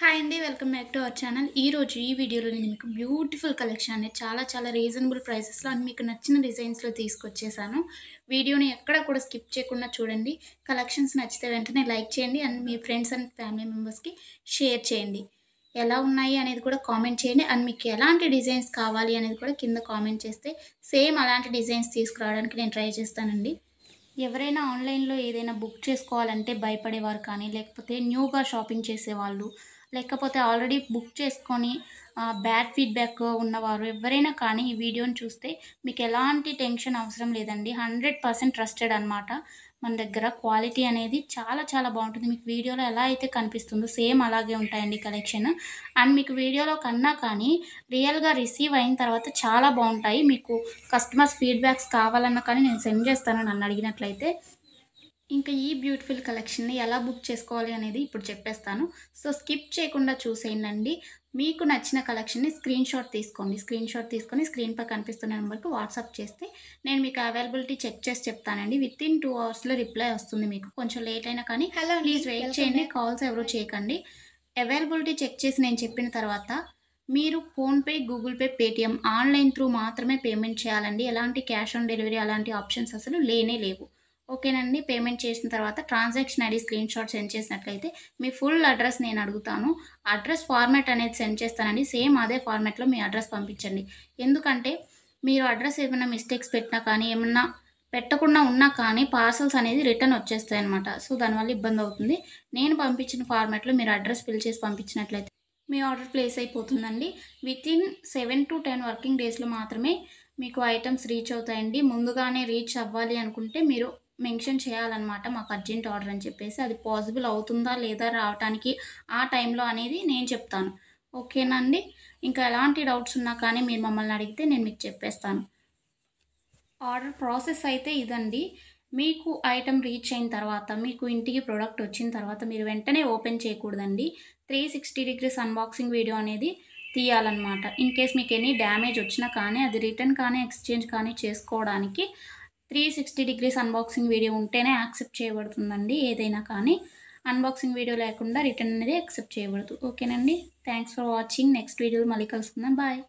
Hi అండి. Welcome back to our channel. ఈరోజు ఈ వీడియోలో నేను మీకు బ్యూటిఫుల్ కలెక్షన్ అనేది చాలా రీజనబుల్ ప్రైసెస్‌లో అండ్ మీకు నచ్చిన డిజైన్స్‌లో తీసుకొచ్చేసాను. వీడియోని ఎక్కడ కూడా స్కిప్ చేయకుండా చూడండి. కలెక్షన్స్ నచ్చితే వెంటనే లైక్ చేయండి and me friends and family మెంబర్స్‌కి షేర్ చేయండి. ఎలా ఉన్నాయి అనేది కూడా కామెంట్ చేయండి. అండ్ మీకు ఎలాంటి డిజైన్స్ కావాలి అనేది కూడా కింద కామెంట్ చేస్తే సేమ్ అలాంటి డిజైన్స్ తీసుకురావడానికి నేను ట్రై చేస్తానండి. ఎవరైనా ఆన్‌లైన్‌లో ఏదైనా బుక్ చేసుకోవాలంటే భయపడేవారు కానీ, లేకపోతే న్యూగా షాపింగ్ చేసేవాళ్ళు, లేకపోతే ఆల్రెడీ బుక్ చేసుకొని బ్యాడ్ ఫీడ్‌బ్యాక్ ఉన్నవారు ఎవ్వరైనా కానీ ఈ వీడియోని చూస్తే మీకు ఎలాంటి టెన్షన్ అవసరం లేదండి. 100% ట్రస్టెడ్ అనమాట. మన దగ్గర క్వాలిటీ అనేది చాలా బావుంటుంది. మీకు వీడియోలో ఎలా అయితే కనిపిస్తుందో సేమ్ అలాగే ఉంటాయండి కలెక్షన్. అండ్ మీకు వీడియోలో కన్నా కానీ రియల్‌గా రిసీవ్ అయిన తర్వాత చాలా బావుంటాయి. మీకు కస్టమర్స్ ఫీడ్‌బ్యాక్స్ కావాలన్నా కానీ నేను సెండ్ చేస్తాను నన్ను అడిగినట్లయితే. ఇంకా ఈ బ్యూటిఫుల్ కలెక్షన్‌ని ఎలా బుక్ చేసుకోవాలి అనేది ఇప్పుడు చెప్పేస్తాను. సో, స్కిప్ చేయకుండా చూసేయండండి. మీకు నచ్చిన కలెక్షన్‌ని స్క్రీన్‌షాట్ తీసుకోండి. స్క్రీన్‌షాట్ తీసుకొని స్క్రీన్‌పై కనిపిస్తున్న నెంబర్‌కి వాట్సాప్ చేస్తే నేను మీకు అవైలబిలిటీ చెక్ చేసి చెప్తానండి. వితిన్ 2 అవర్స్‌లో రిప్లై వస్తుంది మీకు. కొంచెం లేట్ అయినా కానీ ప్లీజ్ వెయిట్ చేయండి. కాల్స్ ఎవరు చేయకండి. అవైలబిలిటీ చెక్ చేసి నేను చెప్పిన తర్వాత మీరు PhonePe, Google pay, Paytm online through మాత్రమే పేమెంట్ చేయాలండి. ఎలాంటి క్యాష్ ఆన్ డెలివరీ అలాంటి ఆప్షన్స్ అసలు లేనే లేవు. ఓకేనండి. పేమెంట్ చేసిన తర్వాత ట్రాన్సాక్షన్ ఐడీ స్క్రీన్‌షాట్ సెండ్ చేసినట్లయితే మీ ఫుల్ అడ్రస్ నేను అడుగుతాను. అడ్రస్ ఫార్మాట్ అనేది సెండ్ చేస్తానండి. సేమ్ అదే ఫార్మాట్‌లో మీ అడ్రస్ పంపించండి. ఎందుకంటే మీరు అడ్రస్ ఏమైనా మిస్టేక్స్ పెట్టినా కానీ, ఏమన్నా పెట్టకుండా ఉన్నా కానీ పార్సెల్స్ అనేది రిటర్న్ వచ్చేస్తాయన్నమాట. సో, దానివల్ల ఇబ్బందవుతుంది. నేను పంపించిన ఫార్మాట్‌లో మీరు అడ్రస్ ఫిల్ చేసి పంపించినట్లయితే మీ ఆర్డర్ ప్లేస్ అయిపోతుందండి. వితిన్ 7-10 వర్కింగ్ డేస్‌లో మాత్రమే మీకు ఐటెమ్స్ రీచ్ అవుతాయండి. ముందుగానే రీచ్ అవ్వాలి అనుకుంటే మీరు మెన్షన్ చేయాలన్నమాట. మాకు అర్జెంట్ ఆర్డర్ అని చెప్పేసి. అది పాసిబుల్ అవుతుందా లేదా రావటానికి ఆ టైంలో అనేది నేను చెప్తాను. ఓకేనా అండి? ఇంకా ఎలాంటి డౌట్స్ ఉన్నా కానీ మీరు మమ్మల్ని అడిగితే నేను మీకు చెప్పేస్తాను. ఆర్డర్ ప్రాసెస్ అయితే ఇదండి. మీకు ఐటెమ్ రీచ్ అయిన తర్వాత, మీకు ఇంటికి ప్రొడక్ట్ వచ్చిన తర్వాత మీరు వెంటనే ఓపెన్ చేయకూడదండి. 360 డిగ్రీస్ అన్బాక్సింగ్ వీడియో అనేది తీయాలన్నమాట. ఇన్ కేస్ మీకు ఎనీ డ్యామేజ్ వచ్చినా కానీ, అది రిటర్న్ కానీ, ఎక్స్‌చేంజ్ కానీ చేసుకోవడానికి 360 డిగ్రీస్ అన్బాక్సింగ్ వీడియో ఉంటేనే యాక్సెప్ట్ చేయబడుతుందండి ఏదైనా కానీ. అన్బాక్సింగ్ వీడియో లేకుండా రిటర్న్ అనేది యాక్సెప్ట్ చేయబడదు. ఓకేనండి. Thanks for watching. నెక్స్ట్ వీడియోలో మళ్ళీ కలుసుకుందాం. బాయ్.